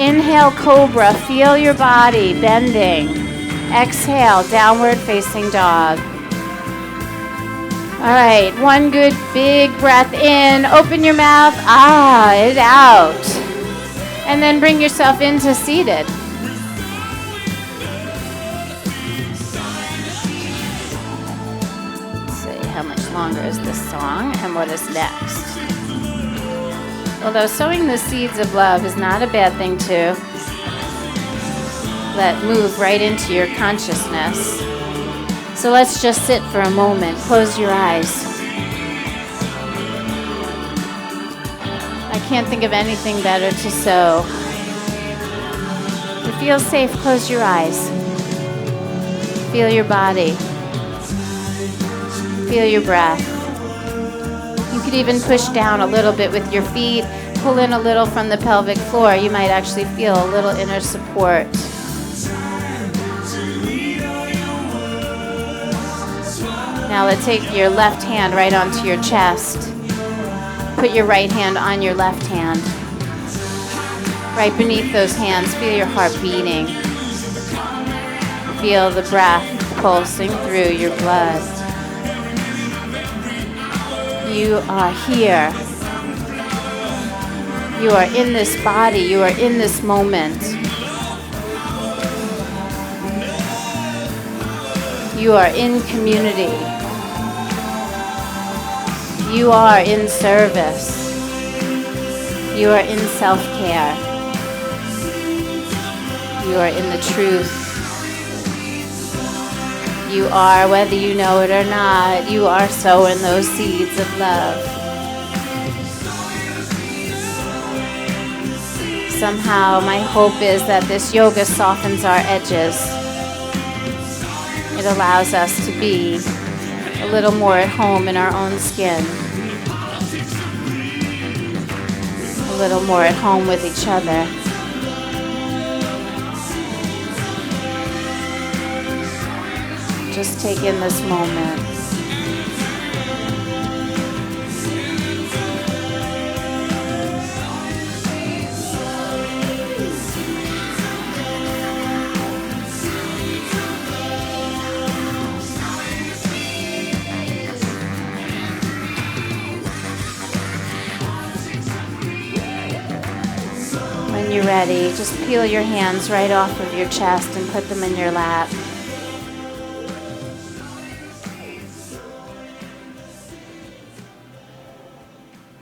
Inhale, cobra. Feel your body bending. Exhale, downward facing dog. All right, one good big breath in. Open your mouth. It out. And then bring yourself into seated. Let's see, how much longer is this song and what is next? Although sowing the seeds of love is not a bad thing to let move right into your consciousness. So let's just sit for a moment. Close your eyes. I can't think of anything better to sow. To feel safe, close your eyes. Feel your body. Feel your breath. You could even push down a little bit with your feet. Pull in a little from the pelvic floor. You might actually feel a little inner support. Now let's take your left hand right onto your chest. Put your right hand on your left hand. Right beneath those hands, feel your heart beating. Feel the breath pulsing through your blood. You are here. You are in this body. You are in this moment. You are in community. You are in service. You are in self-care. You are in the truth. You are, whether you know it or not, you are sowing those seeds of love. Somehow, my hope is that this yoga softens our edges. It allows us to be a little more at home in our own skin. A little more at home with each other. Just take in this moment. When you're ready, just peel your hands right off of your chest and put them in your lap.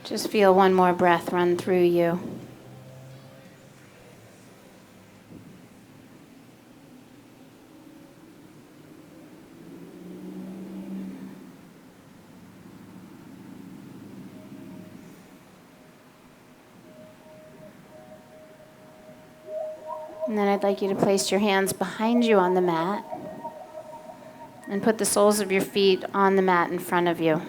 Just feel one more breath run through you. And then I'd like you to place your hands behind you on the mat and put the soles of your feet on the mat in front of you.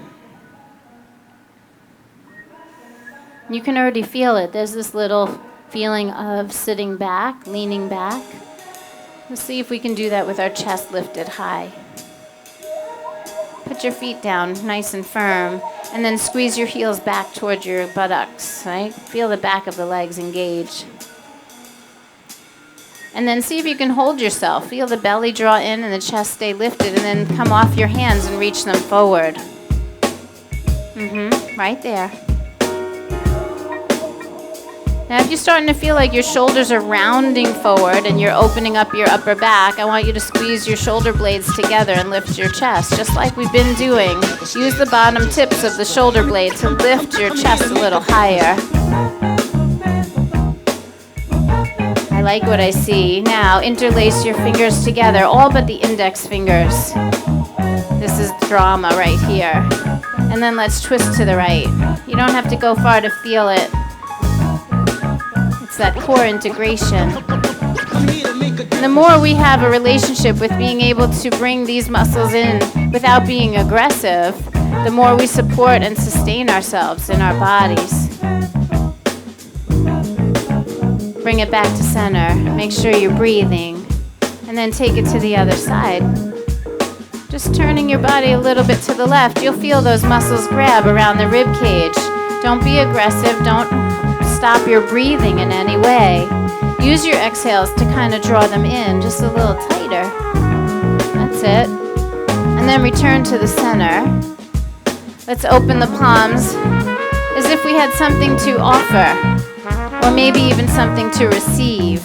You can already feel it. There's this little feeling of sitting back, leaning back. Let's see if we can do that with our chest lifted high. Put your feet down nice and firm, and then squeeze your heels back towards your buttocks, right? Feel the back of the legs engage. And then see if you can hold yourself. Feel the belly draw in and the chest stay lifted, and then come off your hands and reach them forward. Right there. Now, if you're starting to feel like your shoulders are rounding forward and you're opening up your upper back, I want you to squeeze your shoulder blades together and lift your chest, just like we've been doing. Use the bottom tips of the shoulder blade to lift your chest a little higher. I like what I see. Now, interlace your fingers together, all but the index fingers. This is drama right here. And then let's twist to the right. You don't have to go far to feel it. That core integration. And the more we have a relationship with being able to bring these muscles in without being aggressive, the more we support and sustain ourselves in our bodies. Bring it back to center. Make sure you're breathing. And then take it to the other side. Just turning your body a little bit to the left. You'll feel those muscles grab around the rib cage. Don't be aggressive. Don't stop your breathing in any way. Use your exhales to kind of draw them in just a little tighter. That's it. And then return to the center. Let's open the palms as if we had something to offer, or maybe even something to receive.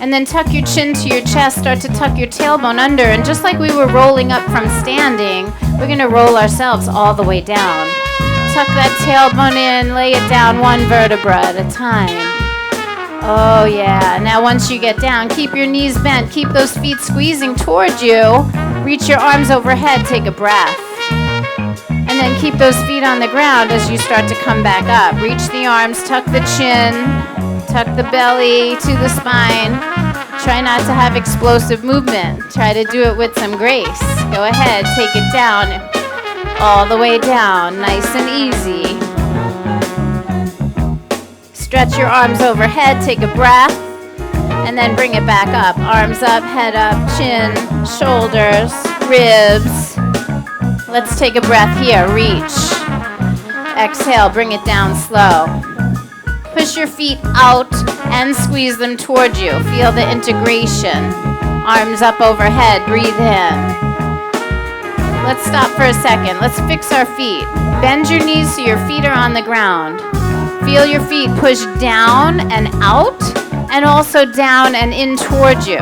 And then tuck your chin to your chest, start to tuck your tailbone under, and just like we were rolling up from standing, we're going to roll ourselves all the way down. Tuck that tailbone in, lay it down one vertebra at a time. Oh yeah, now once you get down, keep your knees bent, keep those feet squeezing towards you. Reach your arms overhead, take a breath. And then keep those feet on the ground as you start to come back up. Reach the arms, tuck the chin, tuck the belly to the spine. Try not to have explosive movement. Try to do it with some grace. Go ahead, take it down, all the way down, nice and easy. Stretch your arms overhead, take a breath, and then bring it back up. Arms up, head up, chin, shoulders, ribs. Let's take a breath here, reach. Exhale, bring it down slow. Push your feet out and squeeze them towards you. Feel the integration. Arms up overhead, breathe in. Let's stop for a second. Let's fix our feet. Bend your knees so your feet are on the ground. Feel your feet push down and out, and also down and in towards you.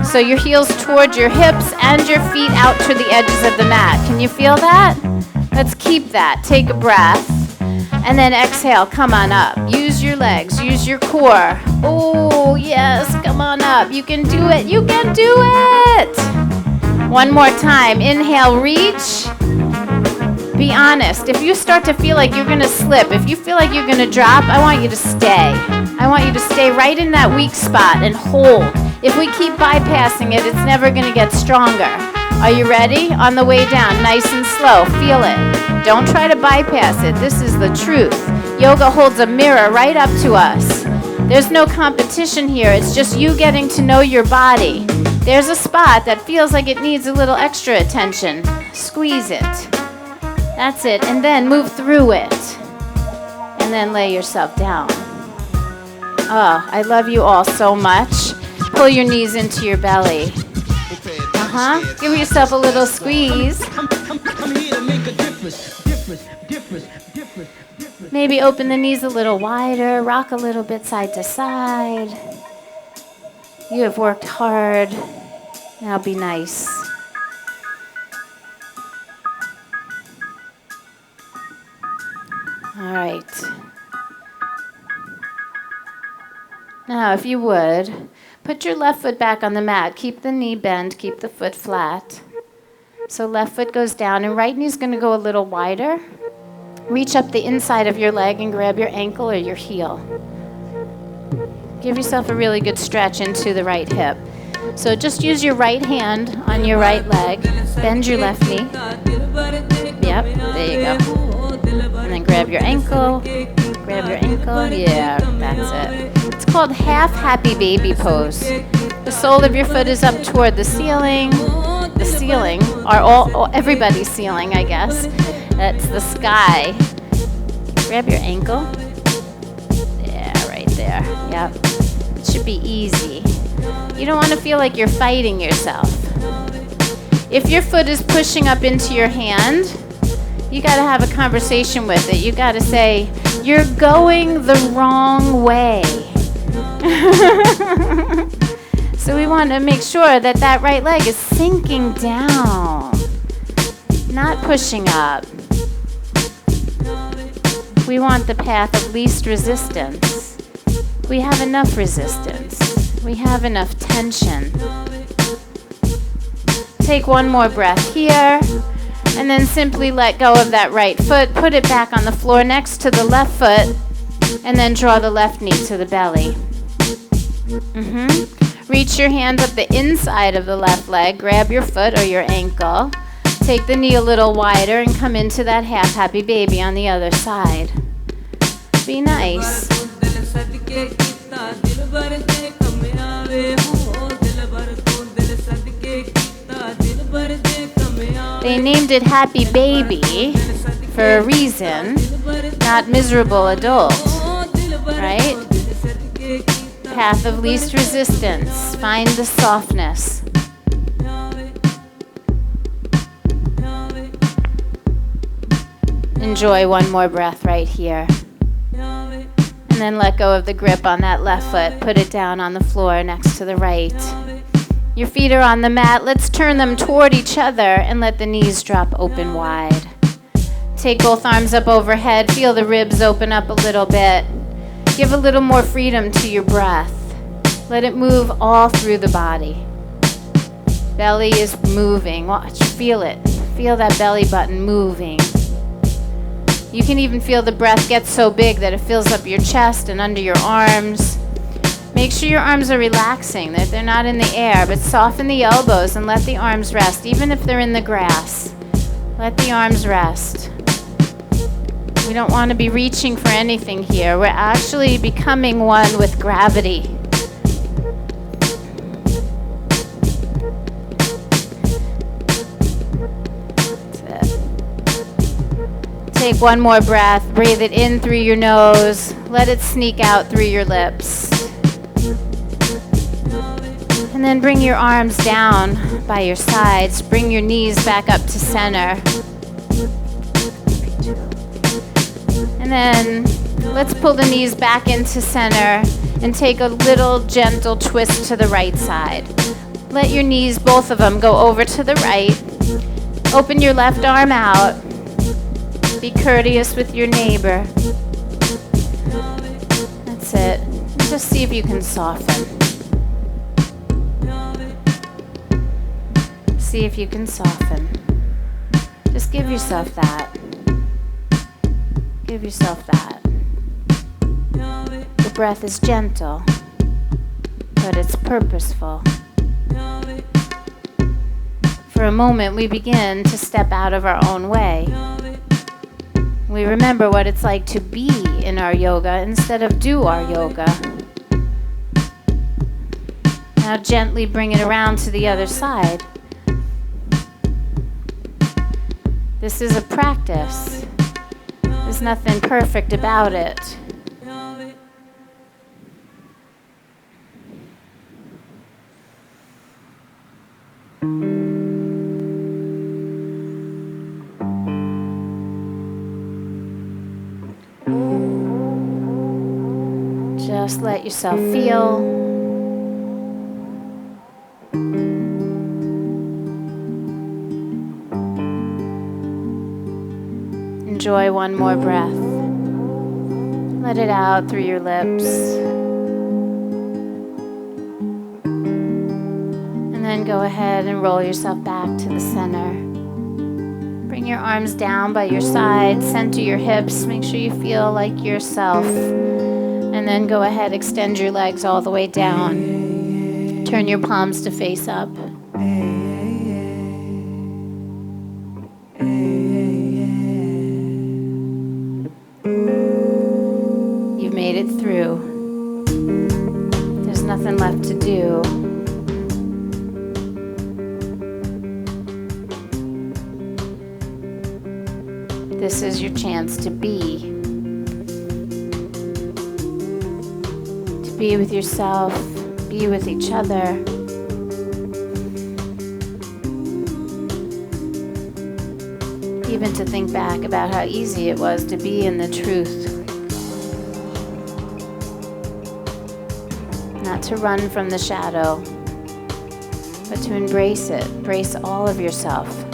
So your heels towards your hips and your feet out to the edges of the mat. Can you feel that? Let's keep that. Take a breath. And then exhale, come on up. Use your legs, use your core. Oh, yes, come on up. You can do it, you can do it. One more time. Inhale, reach. Be honest. If you start to feel like you're going to slip, if you feel like you're going to drop, I want you to stay. I want you to stay right in that weak spot and hold. If we keep bypassing it, it's never going to get stronger. Are you ready? On the way down, nice and slow. Feel it. Don't try to bypass it. This is the truth. Yoga holds a mirror right up to us. There's no competition here. It's just you getting to know your body. There's a spot that feels like it needs a little extra attention. Squeeze it. That's it. And then move through it. And then lay yourself down. Oh, I love you all so much. Pull your knees into your belly. Give yourself a little squeeze. Maybe open the knees a little wider. Rock a little bit side to side. You have worked hard. Now be nice. All right. Now, if you would, put your left foot back on the mat. Keep the knee bent. Keep the foot flat. So left foot goes down, and right knee's going to go a little wider. Reach up the inside of your leg and grab your ankle or your heel. Give yourself a really good stretch into the right hip. So just use your right hand on your right leg. Bend your left knee. Yep, there you go. And then grab your ankle. Grab your ankle. Yeah, that's it. It's called half happy baby pose. The sole of your foot is up toward the ceiling. The ceiling, or everybody's ceiling, I guess. That's the sky. Grab your ankle. Yeah, right there. Yep. It should be easy. You don't want to feel like you're fighting yourself. If your foot is pushing up into your hand, you got to have a conversation with it. You got to say, you're going the wrong way. So we want to make sure that that right leg is sinking down, not pushing up. We want the path of least resistance. We have enough resistance. We have enough tension. Take one more breath here, and then simply let go of that right foot. Put it back on the floor next to the left foot, and then draw the left knee to the belly. Reach your hands up the inside of the left leg. Grab your foot or your ankle. Take the knee a little wider and come into that half happy baby on the other side. Be nice. They named it Happy Baby for a reason, not miserable adult, right? path of least resistance. Find the softness. Enjoy one more breath right here. And then let go of the grip on that left foot. Put it down on the floor next to the right. Your feet are on the mat. Let's turn them toward each other and let the knees drop open wide. Take both arms up overhead. Feel the ribs open up a little bit. Give a little more freedom to your breath. Let it move all through the body. Belly is moving. Watch, feel it. Feel that belly button moving. You can even feel the breath get so big that it fills up your chest and under your arms. Make sure your arms are relaxing, that they're not in the air, but soften the elbows and let the arms rest, even if they're in the grass. Let the arms rest. We don't want to be reaching for anything here. We're actually becoming one with gravity. Take one more breath. Breathe it in through your nose. Let it sneak out through your lips. And then bring your arms down by your sides. Bring your knees back up to center. And then let's pull the knees back into center and take a little gentle twist to the right side. Let your knees, both of them, go over to the right. Open your left arm out. Be courteous with your neighbor. That's it. Just see if you can soften. See if you can soften. Just give yourself that. Give yourself that. The breath is gentle, but it's purposeful. For a moment, we begin to step out of our own way. We remember what it's like to be in our yoga instead of do our yoga. Now gently bring it around to the other side. This is a practice. There's nothing perfect about it. Just let yourself feel. Enjoy one more breath. Let it out through your lips. And then go ahead and roll yourself back to the center. Bring your arms down by your sides, center your hips, make sure you feel like yourself. And then go ahead, extend your legs all the way down. Turn your palms to face up. You've made it through. There's nothing left to do. This is your chance to be. Be with yourself, be with each other. Even to think back about how easy it was to be in the truth. Not to run from the shadow, but to embrace it, embrace all of yourself.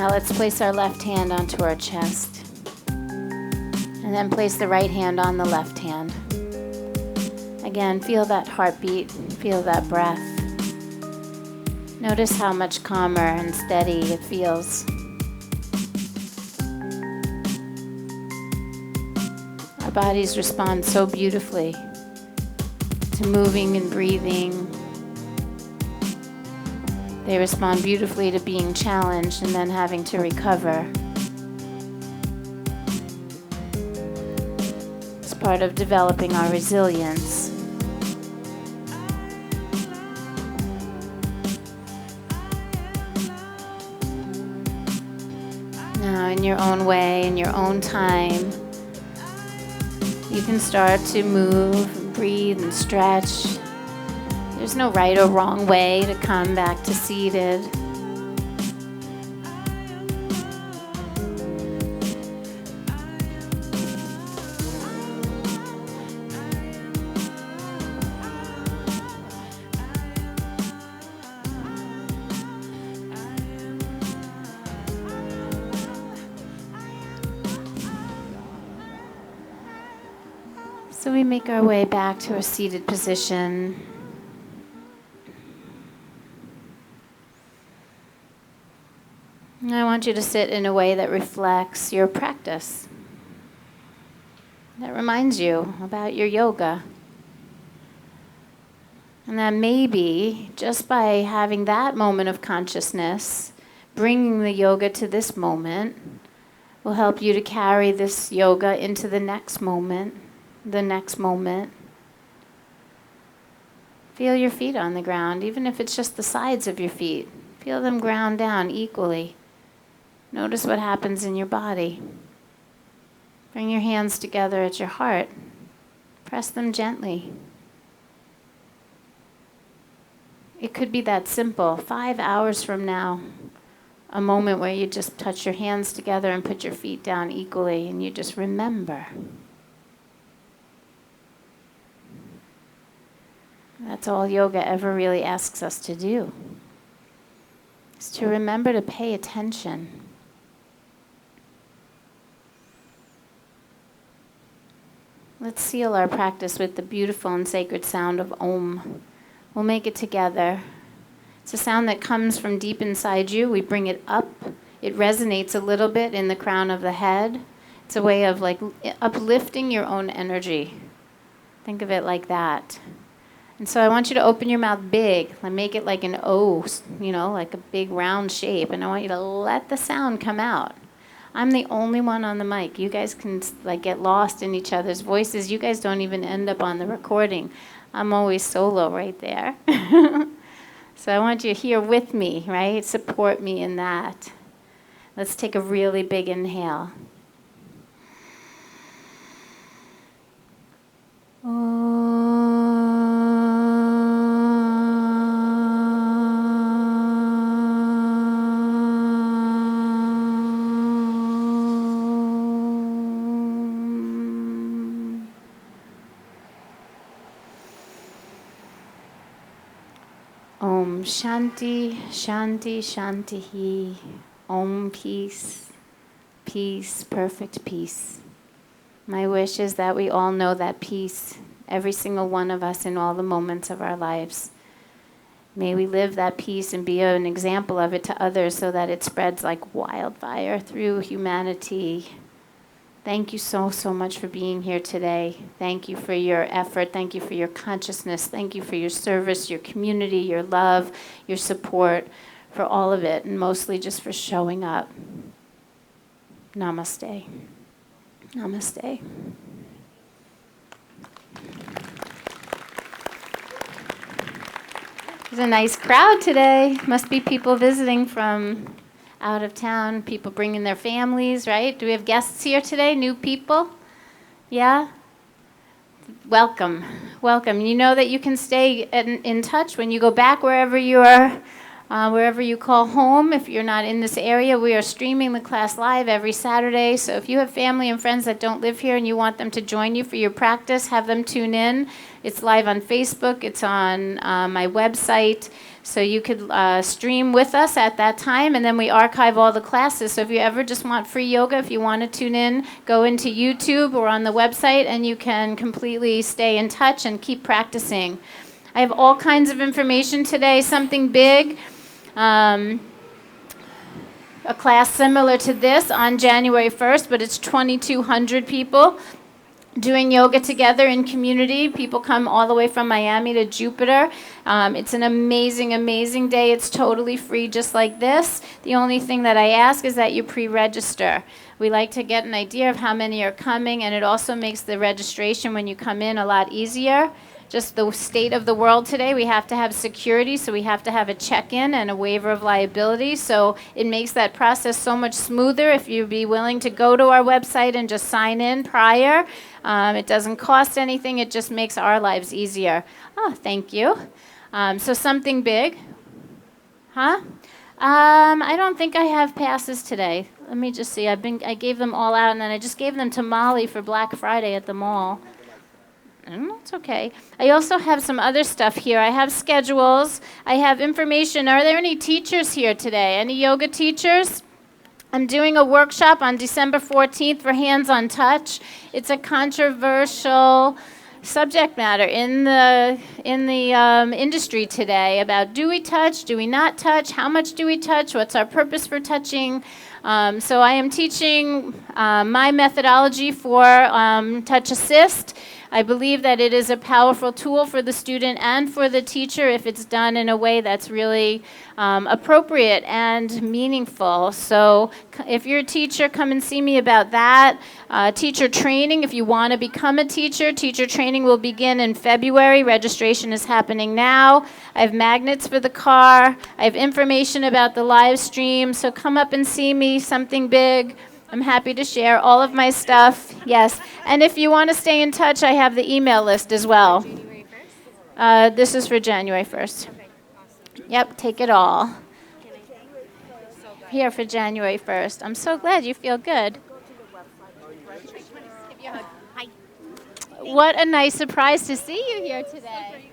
Now let's place our left hand onto our chest. And then place the right hand on the left hand. Again, feel that heartbeat, feel that breath. Notice how much calmer and steady it feels. Our bodies respond so beautifully to moving and breathing. They respond beautifully to being challenged and then having to recover. It's part of developing our resilience. Now, in your own way, in your own time, you can start to move, and breathe, and stretch. There's no right or wrong way to come back to seated. So we make our way back to a seated position. And I want you to sit in a way that reflects your practice, that reminds you about your yoga. And that maybe just by having that moment of consciousness, bringing the yoga to this moment, will help you to carry this yoga into the next moment. Feel your feet on the ground, even if it's just the sides of your feet. Feel them ground down equally. Notice what happens in your body. Bring your hands together at your heart. Press them gently. It could be that simple. 5 hours from now, a moment where you just touch your hands together and put your feet down equally, and you just remember. That's all yoga ever really asks us to do, is to remember to pay attention. Let's seal our practice with the beautiful and sacred sound of Om. We'll make it together. It's a sound that comes from deep inside you. We bring it up. It resonates a little bit in the crown of the head. It's a way of like uplifting your own energy. Think of it like that. And so I want you to open your mouth big and make it like an O, like a big round shape. And I want you to let the sound come out. I'm the only one on the mic. You guys can get lost in each other's voices. You guys don't even end up on the recording. I'm always solo right there. So I want you here with me, right? Support me in that. Let's take a really big inhale. Om Shanti, Shanti, Shantihi. Om peace, peace, perfect peace. My wish is that we all know that peace, every single one of us in all the moments of our lives. May we live that peace and be an example of it to others so that it spreads like wildfire through humanity. Thank you so, so much for being here today. Thank you for your effort. Thank you for your consciousness. Thank you for your service, your community, your love, your support, for all of it, and mostly just for showing up. Namaste. Namaste. There's a nice crowd today. Must be people visiting from out of town, people bringing their families, right? Do we have guests here today, new people? Yeah? Welcome, welcome. You know that you can stay in touch when you go back wherever you are, wherever you call home. If you're not in this area, we are streaming the class live every Saturday. So if you have family and friends that don't live here and you want them to join you for your practice, have them tune in. It's live on Facebook. It's on my website. So you could stream with us at that time, and then we archive all the classes. So if you ever just want free yoga, if you want to tune in, go into YouTube or on the website, and you can completely stay in touch and keep practicing. I have all kinds of information today, something big. A class similar to this on January 1st, but it's 2,200 people. doing yoga together in community. People come all the way from Miami to Jupiter. It's an amazing, amazing day. It's totally free, just like this. The only thing that I ask is that you pre-register. We like to get an idea of how many are coming, and it also makes the registration when you come in a lot easier. Just the state of the world today, we have to have security, so we have to have a check-in and a waiver of liability. So it makes that process so much smoother if you'd be willing to go to our website and just sign in prior. It doesn't cost anything. It just makes our lives easier. Oh, thank you. So something big. Huh? I don't think I have passes today. Let me just see. I gave them all out, and then I just gave them to Molly for Black Friday at the mall. It's okay. I also have some other stuff here. I have schedules. I have information. Are there any teachers here today? Any yoga teachers? I'm doing a workshop on December 14th for hands-on touch. It's a controversial subject matter in the industry today about, do we touch, do we not touch, how much do we touch, what's our purpose for touching. So I am teaching my methodology for touch assist. I believe that it is a powerful tool for the student and for the teacher if it's done in a way that's really appropriate and meaningful. So if you're a teacher, come and see me about that. Teacher training, if you want to become a teacher, teacher training will begin in February. Registration is happening now. I have magnets for the car. I have information about the live stream. So come up and see me, something big. I'm happy to share all of my stuff. Yes. And if you want to stay in touch, I have the email list as well. January 1st? This is for January 1st. Okay, awesome. Yep, take it all. So good. Here for January 1st. I'm so glad you feel good. Give you a hug. Hi. What a nice surprise to see you here today.